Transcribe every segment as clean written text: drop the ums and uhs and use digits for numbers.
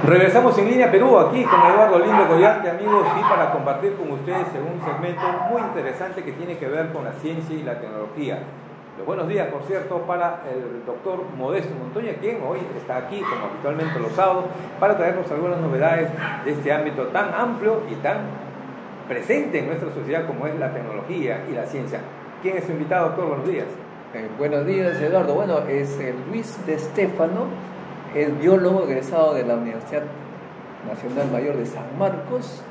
Regresamos en línea Perú, aquí con Eduardo Lindo Collante, amigos, y para compartir con ustedes en un segmento muy interesante que tiene que ver con la ciencia y la tecnología. Los buenos días, por cierto, para el doctor Modesto Montoya, quien hoy está aquí, como habitualmente los sábados, para traernos algunas novedades de este ámbito tan amplio y tan presente en nuestra sociedad como es la tecnología y la ciencia. ¿Quién es su invitado, doctor? Buenos días. Buenos días, Eduardo. Bueno, es Luis de Stefano, es biólogo egresado de la Universidad Nacional Mayor de San Marcos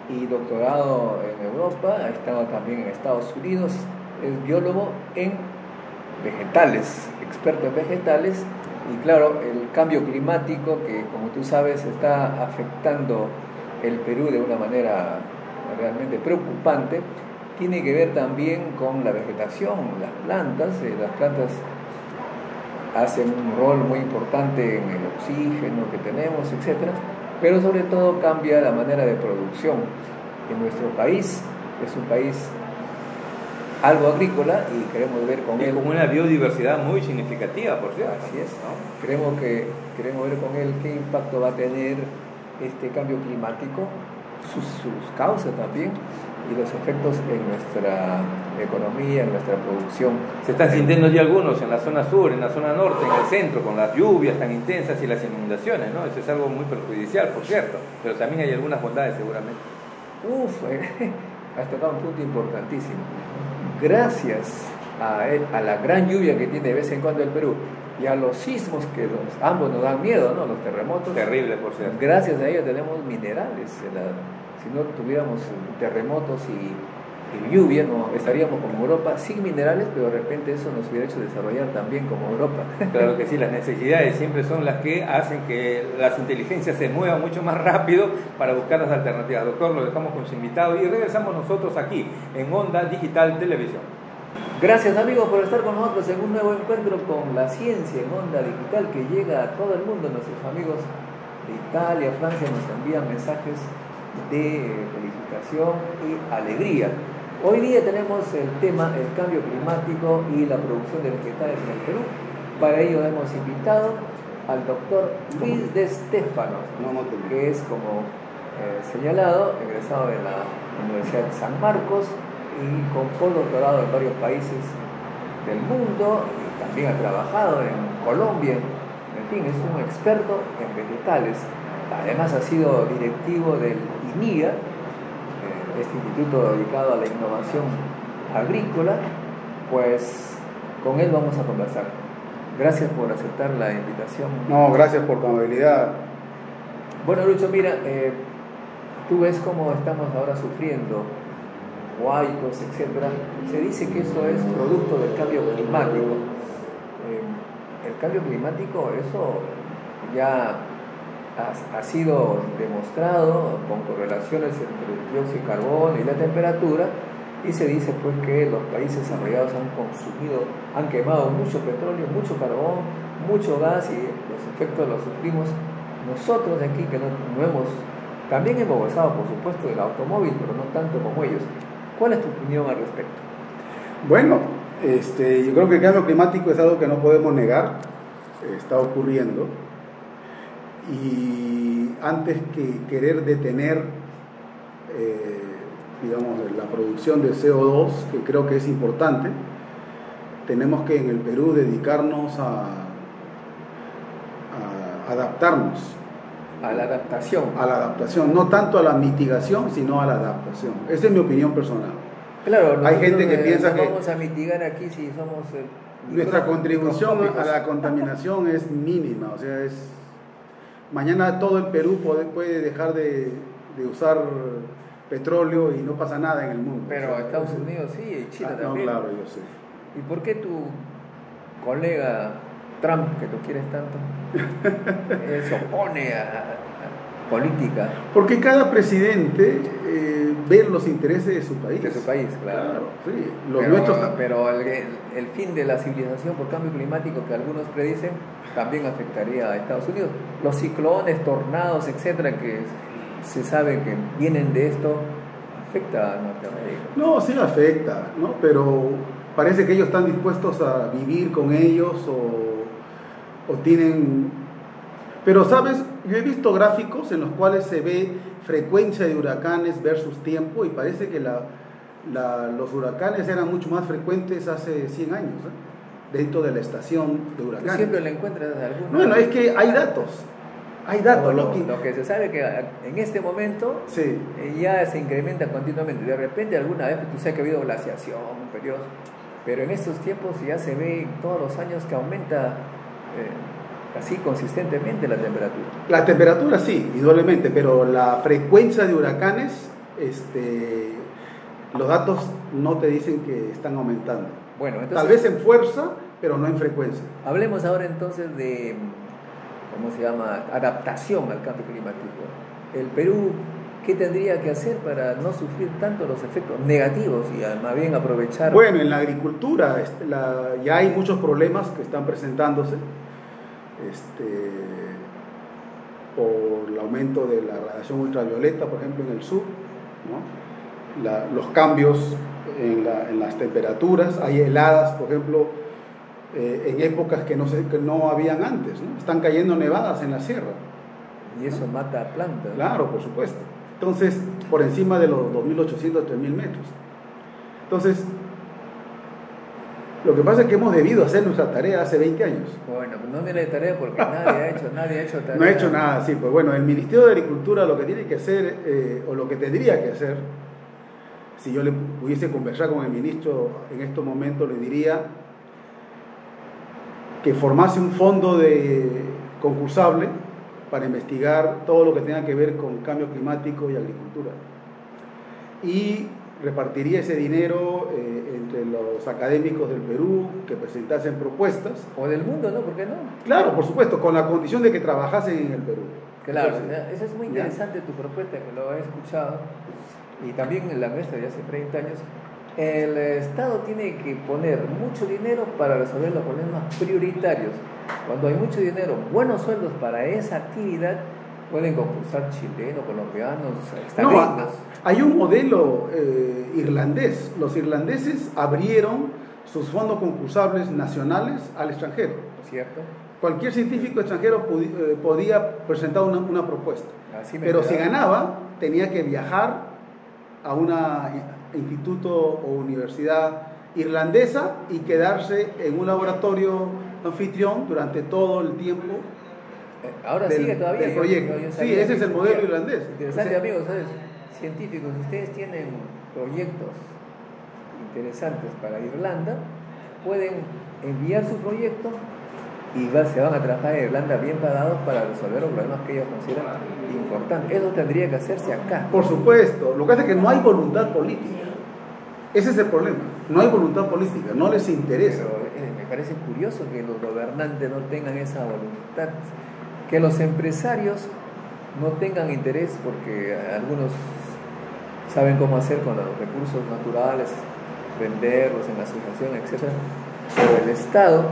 y doctorado en Europa, ha estado también en Estados Unidos, es biólogo en vegetales, experto en vegetales, y claro, el cambio climático que, como tú sabes, está afectando el Perú de una manera realmente preocupante, tiene que ver también con la vegetación, las plantas hacen un rol muy importante en el oxígeno que tenemos, etc. Pero sobre todo cambia la manera de producción. En nuestro país es un país algo agrícola y queremos ver con él... con una biodiversidad muy significativa, por cierto. Así es, ¿no? Queremos ver con él qué impacto va a tener este cambio climático, sus causas también, y los efectos en nuestra economía, en nuestra producción. Se están sintiendo ya algunos en la zona sur, en la zona norte, en el centro, con las lluvias tan intensas y las inundaciones, ¿no? Eso es algo muy perjudicial, por cierto, pero también hay algunas bondades seguramente. Has tocado un punto importantísimo. Gracias a la gran lluvia que tiene de vez en cuando el Perú y a los sismos que ambos nos dan miedo, ¿no? Los terremotos. Terrible, por cierto. Gracias a ellos tenemos minerales. Si no tuviéramos terremotos y lluvia, no estaríamos como Europa sin minerales, pero de repente eso nos hubiera hecho desarrollar también como Europa. Claro que sí, las necesidades siempre son las que hacen que las inteligencias se muevan mucho más rápido para buscar las alternativas. Doctor, lo dejamos con su invitado y regresamos nosotros aquí en Onda Digital Televisión. Gracias, amigos, por estar con nosotros en un nuevo encuentro con la ciencia en Onda Digital que llega a todo el mundo. Nuestros amigos de Italia, Francia nos envían mensajes de felicitación y alegría. Hoy día tenemos el tema el cambio climático y la producción de vegetales en el Perú. Para ello hemos invitado al doctor Luis de Stefano, que es, como señalado, egresado de la Universidad de San Marcos y con postdoctorado en varios países del mundo, y también ha trabajado en Colombia. En fin, es un experto en vegetales. Además ha sido directivo del INIA, este instituto dedicado a la innovación agrícola. Pues con él vamos a conversar. Gracias por aceptar la invitación. No, gracias por tu amabilidad. Bueno, Lucho, mira, tú ves cómo estamos ahora sufriendo huaicos, etc. Se dice que eso es producto del cambio climático. El cambio climático, eso ya ha sido demostrado con correlaciones entre el dióxido de carbono y la temperatura, y se dice pues que los países desarrollados han quemado mucho petróleo, mucho carbón, mucho gas, y los efectos los sufrimos nosotros aquí, que también hemos gozado, por supuesto, del automóvil, pero no tanto como ellos. ¿Cuál es tu opinión al respecto? Bueno, yo creo que el cambio climático es algo que no podemos negar, está ocurriendo. Y antes que querer detener la producción de CO2, que creo que es importante, tenemos que en el Perú dedicarnos a adaptarnos a la adaptación, no tanto a la mitigación, sino a la adaptación. Esa es mi opinión personal. Claro, hay gente que piensa que vamos a mitigar aquí si somos nuestra contribución a la contaminación es mínima, o sea, mañana todo el Perú puede dejar de usar petróleo y no pasa nada en el mundo. Pero Estados Unidos sí, y China también. No, claro, yo sé. ¿Y por qué tu colega Trump, que tú quieres tanto, se opone a política? Porque cada presidente ve los intereses de su país. De su país, claro. Sí. Pero el fin de la civilización por cambio climático que algunos predicen también afectaría a Estados Unidos. Los ciclones, tornados, etcétera, que se sabe que vienen de esto, afecta a Norteamérica. No, sí afecta, ¿no? Pero parece que ellos están dispuestos a vivir con ellos o tienen Pero, ¿sabes? Yo he visto gráficos en los cuales se ve frecuencia de huracanes versus tiempo y parece que los huracanes eran mucho más frecuentes hace 100 años, dentro de la estación de huracanes. ¿Tú siempre le encuentras alguna? Bueno, es que hay datos. Hay datos. Lo que se sabe que en este momento sí, ya se incrementa continuamente. De repente alguna vez tú sabes que ha habido glaciación, un periodo, pero en estos tiempos ya se ve todos los años que aumenta así consistentemente la temperatura. La temperatura sí, indudablemente, pero la frecuencia de huracanes, los datos no te dicen que están aumentando. Bueno, entonces, tal vez en fuerza, pero no en frecuencia. Hablemos ahora entonces de, ¿cómo se llama?, adaptación al cambio climático. El Perú, ¿qué tendría que hacer para no sufrir tanto los efectos negativos y más bien aprovechar? Bueno, en la agricultura ya hay muchos problemas que están presentándose por el aumento de la radiación ultravioleta, por ejemplo, en el sur, ¿no? Los cambios en las temperaturas, hay heladas, por ejemplo, en épocas que no habían antes, ¿no? Están cayendo nevadas en la sierra. Y eso mata a plantas. Claro, por supuesto. Entonces, por encima de los 2.800, 3.000 metros. Entonces, lo que pasa es que hemos debido hacer nuestra tarea hace 20 años. Bueno, pues no tiene tarea porque nadie ha hecho tarea. No ha hecho nada, sí. Pues bueno, el Ministerio de Agricultura lo que tiene que hacer, o lo que tendría que hacer, si yo le pudiese conversar con el ministro en estos momentos, le diría que formase un fondo concursable para investigar todo lo que tenga que ver con cambio climático y agricultura. Y repartiría ese dinero entre los académicos del Perú que presentasen propuestas. O del mundo, ¿no? ¿Por qué no? Claro, por supuesto, con la condición de que trabajasen en el Perú. Claro, entonces, eso es muy interesante tu propuesta, que lo he escuchado, y también en la nuestra de hace 30 años. El Estado tiene que poner mucho dinero para resolver los problemas prioritarios. Cuando hay mucho dinero, buenos sueldos para esa actividad, pueden concursar chilenos, colombianos, extranjeros. No, hay un modelo irlandés. Los irlandeses abrieron sus fondos concursables nacionales al extranjero. ¿Cierto? Cualquier científico extranjero podía presentar una propuesta. Pero si ganaba, tenía que viajar a un instituto o universidad irlandesa y quedarse en un laboratorio anfitrión durante todo el tiempo. Ahora sigue todavía del proyecto. Sí, ese es el modelo irlandés. Interesante, amigos, ¿sabes? Científicos, ustedes tienen proyectos interesantes para Irlanda, pueden enviar su proyecto y se van a trabajar en Irlanda bien pagados para resolver los problemas que ellos consideran importantes. Eso tendría que hacerse acá. Por supuesto, lo que hace es que no hay voluntad política. Ese es el problema. No hay voluntad política, no les interesa. Pero me parece curioso que los gobernantes no tengan esa voluntad, que los empresarios no tengan interés, porque algunos saben cómo hacer con los recursos naturales, venderlos en la asociación, etc. Pero el Estado...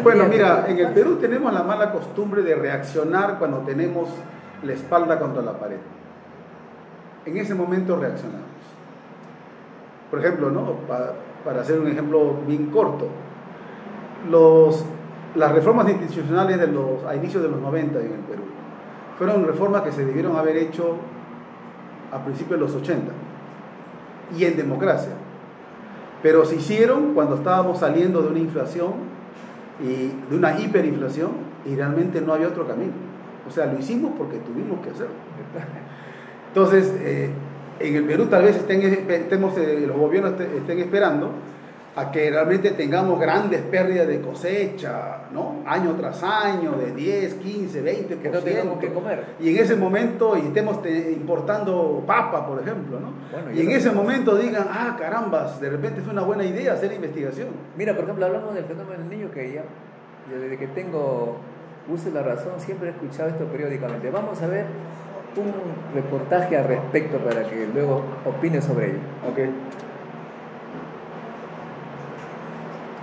Bueno, mira, en el Perú tenemos la mala costumbre de reaccionar cuando tenemos la espalda contra la pared. En ese momento reaccionamos. Por ejemplo, ¿no? Para hacer un ejemplo bien corto, las reformas institucionales a inicios de los 90 en el Perú fueron reformas que se debieron haber hecho a principios de los 80 y en democracia, pero se hicieron cuando estábamos saliendo de una inflación y de una hiperinflación y realmente no había otro camino. O sea, lo hicimos porque tuvimos que hacerlo. Entonces, en el Perú tal vez los gobiernos estén esperando a que realmente tengamos grandes pérdidas de cosecha, ¿no? Año tras año, de 10, 15, 20%. Que no tengamos que comer. Y en ese momento, y estemos importando papa, por ejemplo, ¿no? Bueno, y en ese momento digan, carambas, de repente fue una buena idea hacer investigación. Mira, por ejemplo, hablamos del fenómeno del niño, que ya, desde que tengo uso de la razón, siempre he escuchado esto periódicamente. Vamos a ver un reportaje al respecto para que luego opine sobre ello. Okay.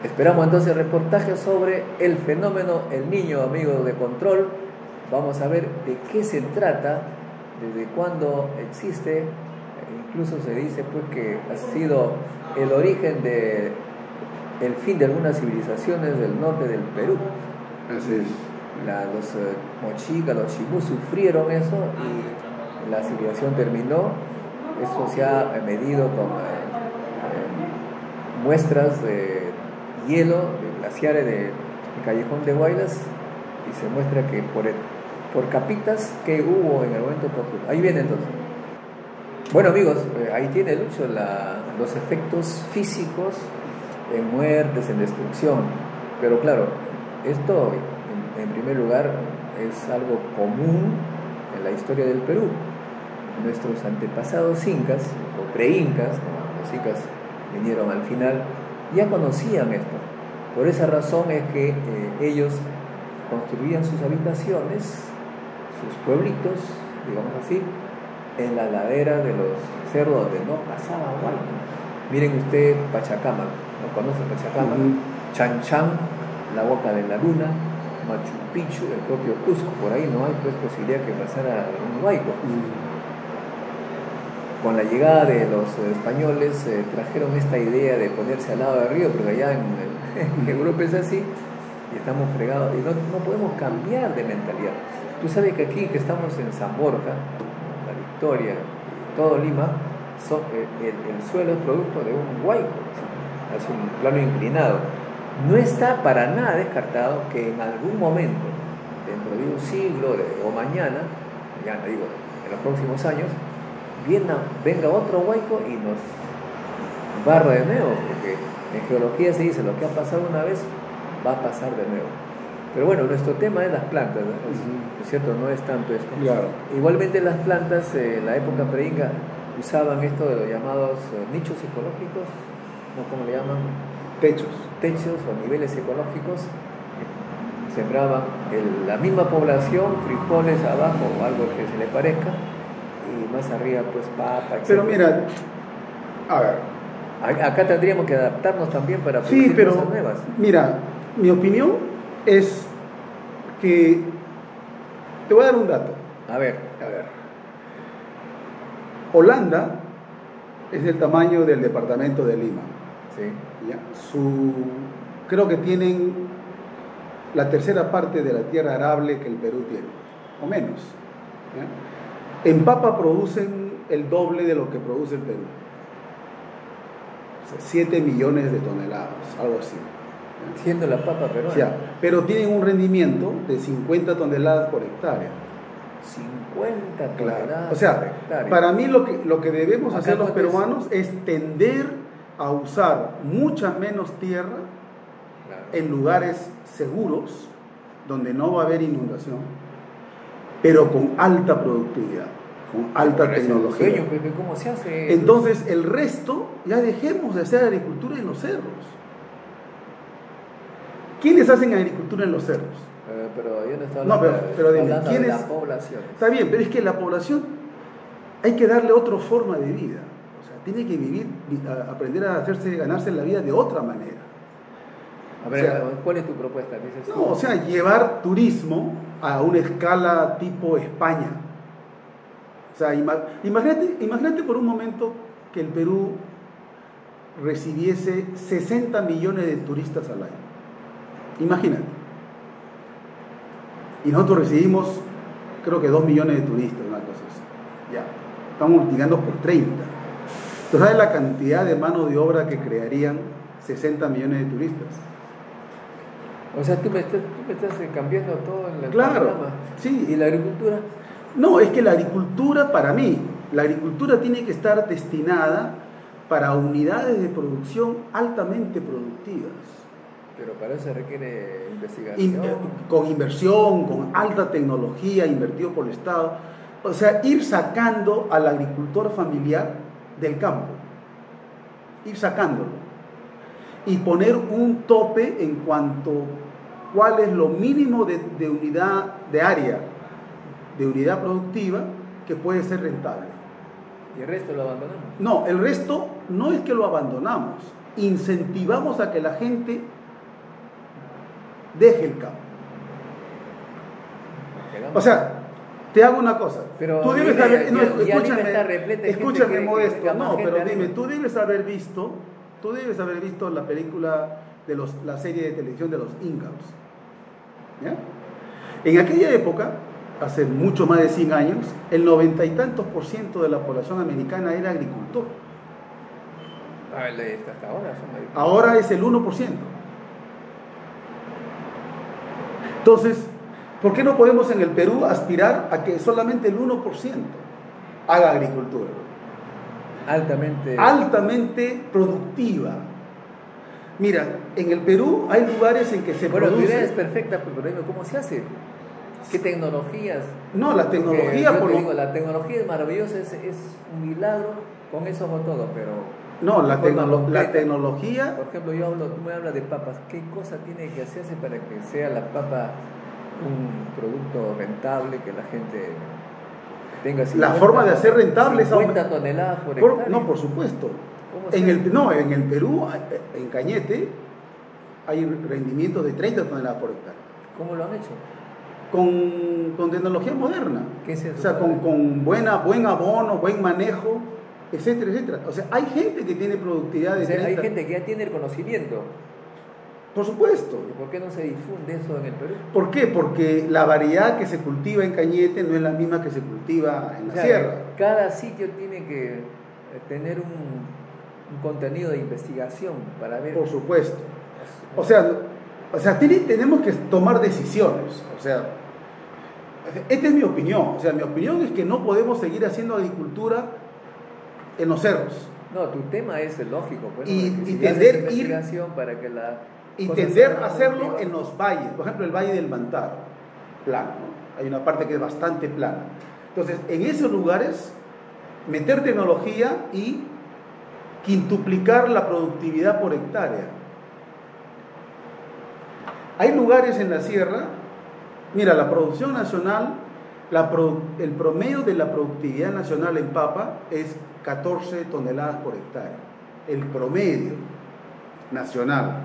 Esperamos entonces reportaje sobre el fenómeno El Niño, amigo de Control. Vamos a ver de qué se trata, desde cuándo existe. Incluso se dice pues que ha sido el origen del fin de algunas civilizaciones del norte del Perú. Así es. los mochicas, los chibús sufrieron eso y la civilización terminó. Eso se ha medido con muestras de hielo, de glaciares del Callejón de Huaylas, y se muestra que por capitas que hubo en el momento oportuno. Ahí viene entonces. Bueno amigos, ahí tiene Lucho los efectos físicos en muertes, en destrucción. Pero claro, esto en primer lugar es algo común en la historia del Perú. Nuestros antepasados incas o pre-incas, ¿no? Los incas vinieron al final, ya conocían esto. Por esa razón es que ellos construían sus habitaciones, sus pueblitos, digamos así, en la ladera de los cerros donde no pasaba huayco. Miren usted Pachacama, ¿no conocen Pachacama? Chan Chan, la Boca de la Luna, Machu Picchu, el propio Cusco, por ahí no hay pues posibilidad que pasara un huayco. Con la llegada de los españoles trajeron esta idea de ponerse al lado del río, porque allá en Europa es así, y estamos fregados, y no podemos cambiar de mentalidad. Tú sabes que aquí, que estamos en San Borja, La Victoria, todo Lima, el suelo es producto de un huayco, es un plano inclinado. No está para nada descartado que en algún momento, dentro de un siglo o mañana, ya no digo, en los próximos años, venga otro huayco y nos barra de nuevo, porque en geología se dice lo que ha pasado una vez va a pasar de nuevo. Pero bueno, nuestro tema es las plantas, ¿no? ¿Es cierto? No es tanto esto. Claro. Igualmente las plantas en la época preinca usaban esto de los llamados nichos ecológicos, ¿no? ¿Cómo le llaman? Techos o niveles ecológicos. Sembraban la misma población, frijoles abajo o algo que se le parezca, y más arriba pues papa, etc. Pero mira, a ver. Acá tendríamos que adaptarnos también para producir cosas nuevas. Mira, mi opinión es que te voy a dar un dato. A ver. Holanda es del tamaño del departamento de Lima. Sí. ¿Ya? Creo que tienen la tercera parte de la tierra arable que el Perú tiene, o menos. ¿Ya? En papa producen el doble de lo que produce el Perú. O sea, 7 millones de toneladas, algo así. ¿Ya? Siendo la papa peruana. Ya, pero tienen un rendimiento de 50 toneladas por hectárea. 50 toneladas, claro. O sea, por hectárea. Para mí lo que debemos Acá hacer los peruanos es tender a usar mucha menos tierra, claro, en lugares seguros, donde no va a haber inundación, pero con alta productividad, con alta tecnología. Sueño, ¿cómo se hace? Entonces, el resto, ya dejemos de hacer agricultura en los cerros. ¿Quiénes hacen agricultura en los cerros? Pero yo no estaba hablando, pero dime, hablando de la población. Está bien, pero es que la población hay que darle otra forma de vida. O sea, tiene que aprender a ganarse la vida de otra manera. A ver, o sea, ¿cuál es tu propuesta? ¿Dices no, o sea, llevar turismo a una escala tipo España. O sea, imagínate por un momento que el Perú recibiese 60 millones de turistas al año. Imagínate. Y nosotros recibimos, creo que 2 millones de turistas, una cosa así. Ya, estamos multiplicando por 30. ¿Tú sabes la cantidad de mano de obra que crearían 60 millones de turistas? O sea, tú me estás cambiando todo en el Claro, panorama. sí. ¿Y la agricultura? No, es que la agricultura, para mí, la agricultura tiene que estar destinada para unidades de producción altamente productivas. Pero para eso se requiere investigación. Con inversión, con alta tecnología, invertido por el Estado. O sea, ir sacando al agricultor familiar del campo. Ir sacándolo. Y poner un tope en cuanto a cuál es lo mínimo de unidad de área, de unidad productiva, que puede ser rentable. ¿Y el resto lo abandonamos? No, el resto no es que lo abandonamos. Incentivamos a que la gente deje el campo. O sea, te hago una cosa. Pero tú debes haber, escúchame, Modesto. No, pero dime, tú debes haber visto la película la serie de televisión de los Incas. ¿Ya? En aquella época, hace mucho más de 100 años, el 90 y tantos % de la población americana era agricultor. Hasta ahora son agricultores. Ahora es el 1%. Entonces, ¿por qué no podemos en el Perú aspirar a que solamente el 1% haga agricultura? Altamente productiva. Mira, en el Perú hay lugares en que se produce... tu idea es perfecta, pero dime, ¿cómo se hace? ¿Qué tecnologías? No, la tecnología... La tecnología es maravillosa, es un milagro, con eso hago todo, pero... No, la tecnología... Por ejemplo, tú me hablas de papas. ¿Qué cosa tiene que hacerse para que sea la papa un producto rentable, que la gente tenga 50, la forma de hacer rentable 50 toneladas por hectárea? No, por supuesto. En el Perú, en Cañete, hay rendimientos de 30 toneladas por hectárea. ¿Cómo lo han hecho? Con tecnología moderna. ¿Qué es eso? O sea, con buen abono, buen manejo, etcétera, etcétera. O sea, hay gente que tiene productividad de 30. Hay gente que ya tiene el conocimiento. Por supuesto. ¿Y por qué no se difunde eso en el Perú? ¿Por qué? Porque la variedad que se cultiva en Cañete no es la misma que se cultiva en la sierra. Cada sitio tiene que tener un contenido de investigación para ver. Por supuesto. O sea, tenemos que tomar decisiones. O sea, esta es mi opinión. O sea, mi opinión es que no podemos seguir haciendo agricultura en los cerros. No, tu tema es lógico, pues, y tender investigación para que a hacerlo en los valles. Por ejemplo, el Valle del Mantaro, plano, ¿no? Hay una parte que es bastante plana. Entonces, en esos lugares, meter tecnología y quintuplicar la productividad por hectárea. Hay lugares en la sierra, mira, la producción nacional, el promedio de la productividad nacional en papa es 14 toneladas por hectárea, el promedio nacional.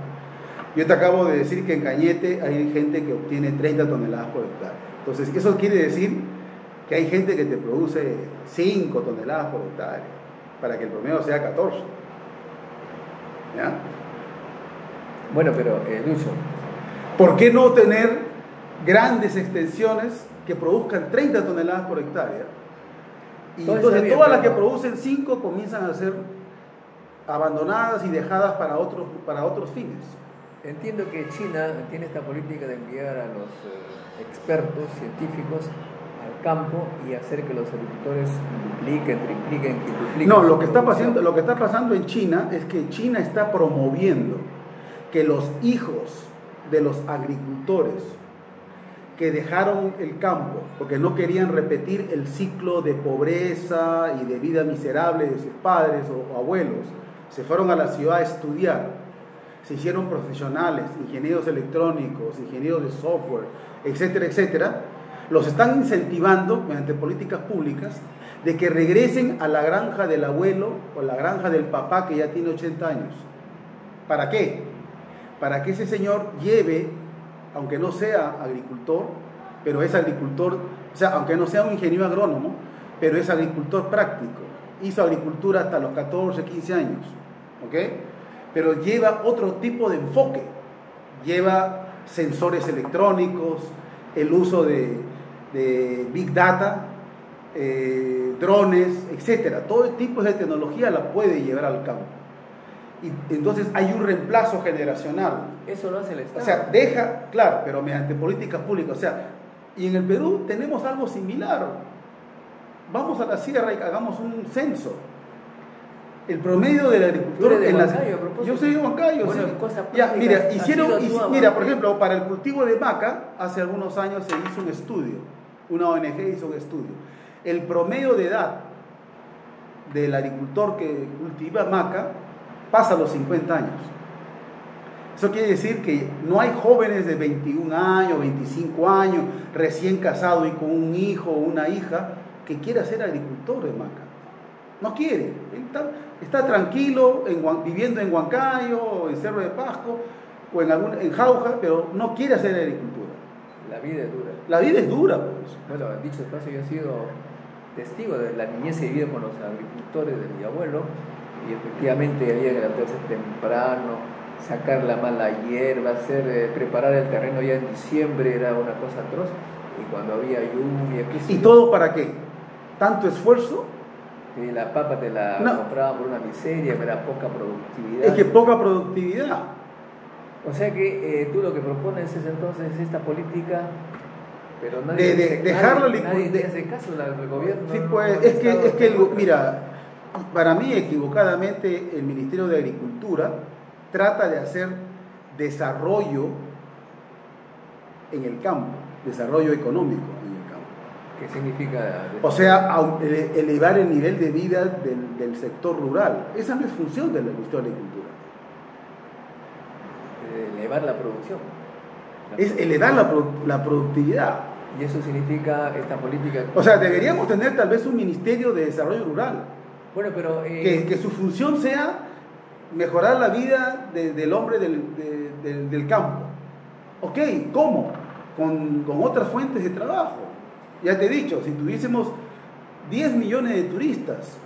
Yo te acabo de decir que en Cañete hay gente que obtiene 30 toneladas por hectárea. Entonces, eso quiere decir que hay gente que te produce 5 toneladas por hectárea, para que el promedio sea 14. ¿Ya? Bueno, pero Lucho, ¿por qué no tener grandes extensiones que produzcan 30 toneladas por hectárea? Y entonces todas las que producen 5 comienzan a ser abandonadas y dejadas para otros fines. Entiendo que China tiene esta política de enviar a los expertos científicos al campo y hacer que los agricultores dupliquen, tripliquen, quintupliquen. No, lo que está pasando en China es que China está promoviendo que los hijos de los agricultores que dejaron el campo porque no querían repetir el ciclo de pobreza y de vida miserable de sus padres o abuelos, se fueron a la ciudad a estudiar, se hicieron profesionales, ingenieros electrónicos, ingenieros de software, etcétera, etcétera, los están incentivando mediante políticas públicas de que regresen a la granja del abuelo o la granja del papá que ya tiene 80 años. ¿Para qué? Para que ese señor lleve, aunque no sea agricultor, pero es agricultor, o sea, aunque no sea un ingeniero agrónomo, pero es agricultor práctico. Hizo agricultura hasta los 14, 15 años, ¿ok? Pero lleva otro tipo de enfoque. Lleva sensores electrónicos, el uso de Big Data, drones, etcétera. Todo tipo de tecnología la puede llevar al campo. Y entonces hay un reemplazo generacional. Eso lo hace el Estado. O sea, claro, pero mediante políticas públicas. O sea, y en el Perú tenemos algo similar. Vamos a la sierra y hagamos un censo. El promedio del agricultor en la sierra. Yo soy de Huancayo. Bueno, sí. Mira, por ejemplo, para el cultivo de maca, hace algunos años se hizo un estudio. Una ONG hizo un estudio. El promedio de edad del agricultor que cultiva maca pasa los 50 años. Eso quiere decir que no hay jóvenes de 21 años, 25 años, recién casado y con un hijo o una hija que quiera ser agricultor de maca. No quiere. Está tranquilo viviendo en Huancayo, o en Cerro de Pasco, o en Jauja, pero no quiere hacer agricultura. La vida es dura. La vida es dura, pues. Bueno, dicho de paso, yo he sido testigo de la niñez he vivido con los agricultores de mi abuelo, y efectivamente había que levantarse temprano, sacar la mala hierba, preparar el terreno ya en diciembre era una cosa atroz, y cuando había lluvia, ¿y todo para qué? ¿Tanto esfuerzo? Que la papa te la compraban por una miseria, era poca productividad. Es que poca productividad. O sea que tú lo que propones es entonces esta política, pero nadie te hace caso, el gobierno. Sí, pues, mira, para mí equivocadamente el Ministerio de Agricultura trata de hacer desarrollo en el campo, desarrollo económico en el campo. ¿Qué significa? O sea, elevar el nivel de vida del sector rural. Esa no es función del Ministerio de Agricultura. Elevar la producción. Es elevar la productividad. Y eso significa esta política. O sea, deberíamos tener tal vez un Ministerio de Desarrollo Rural. Bueno, pero que su función sea mejorar la vida del hombre del campo. Ok, ¿cómo? Con otras fuentes de trabajo. Ya te he dicho, si tuviésemos 10 millones de turistas,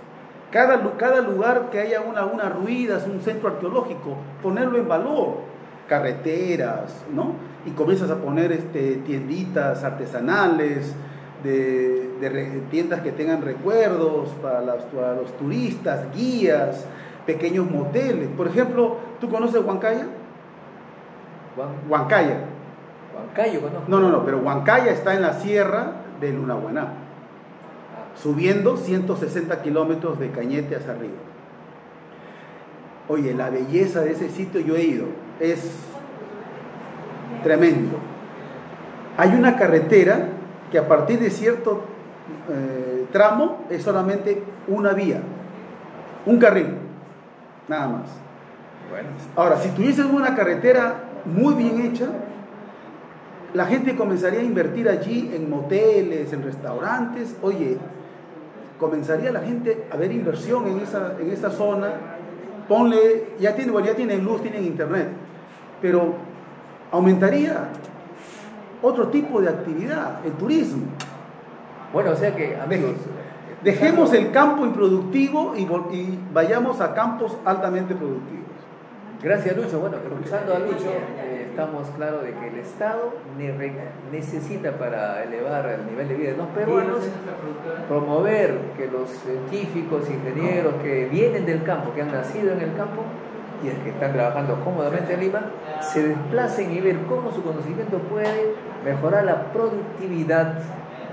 cada lugar que haya unas ruinas, un centro arqueológico, ponerlo en valor, carreteras, ¿no? Y comienzas a poner tienditas artesanales, de tiendas que tengan recuerdos para los turistas, guías, pequeños moteles. Por ejemplo, ¿tú conoces Huancaya? Huancaya. Huancayo conozco. No, pero Huancaya está en la sierra de Lunahuaná, subiendo 160 kilómetros de Cañete hacia arriba. Oye, la belleza de ese sitio, yo he ido, es tremendo. Hay una carretera que a partir de cierto tramo es solamente una vía, un carril, nada más. Bueno. Ahora, si tuviesen una carretera muy bien hecha, la gente comenzaría a invertir allí en moteles, en restaurantes. Oye, comenzaría la gente a ver inversión en esa zona. Ponle, ya tienen luz, tienen internet, pero aumentaría otro tipo de actividad, el turismo. Bueno, o sea que, amigos, dejemos el campo improductivo y vayamos a campos altamente productivos. Gracias, Lucho. Bueno, escuchando a Lucho, estamos claros de que el Estado necesita, para elevar el nivel de vida de los peruanos, promover que los científicos, ingenieros que vienen del campo, que han nacido en el campo y que están trabajando cómodamente en Lima, se desplacen y ver cómo su conocimiento puede mejorar la productividad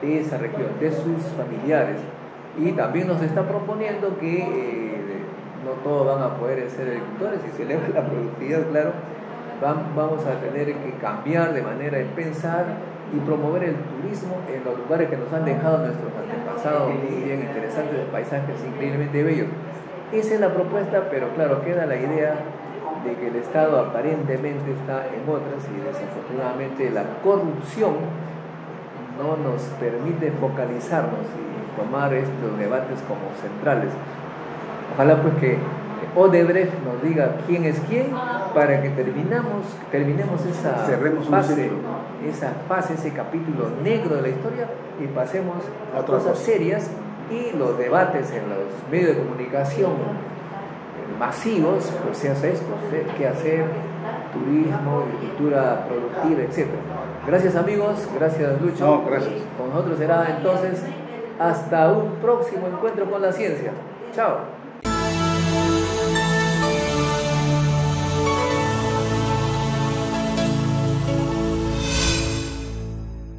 de esa región, de sus familiares. Y también nos está proponiendo que no todos van a poder ser agricultores. Si se eleva la productividad, claro, vamos a tener que cambiar de manera de pensar y promover el turismo en los lugares que nos han dejado nuestros antepasados, muy bien interesantes, paisajes increíblemente bellos. Esa es la propuesta, pero claro, queda la idea de que el Estado aparentemente está en otras y desafortunadamente la corrupción no nos permite focalizarnos y tomar estos debates como centrales. Ojalá pues que Odebrecht nos diga quién es quién para que terminemos esa fase, ese capítulo negro de la historia y pasemos a cosas serias, y los debates en los medios de comunicación masivos, pues se hace esto, qué hacer, turismo, agricultura productiva, etc. Gracias, amigos, gracias, Lucho. No, gracias. Con nosotros será entonces hasta un próximo encuentro con la ciencia. Chao.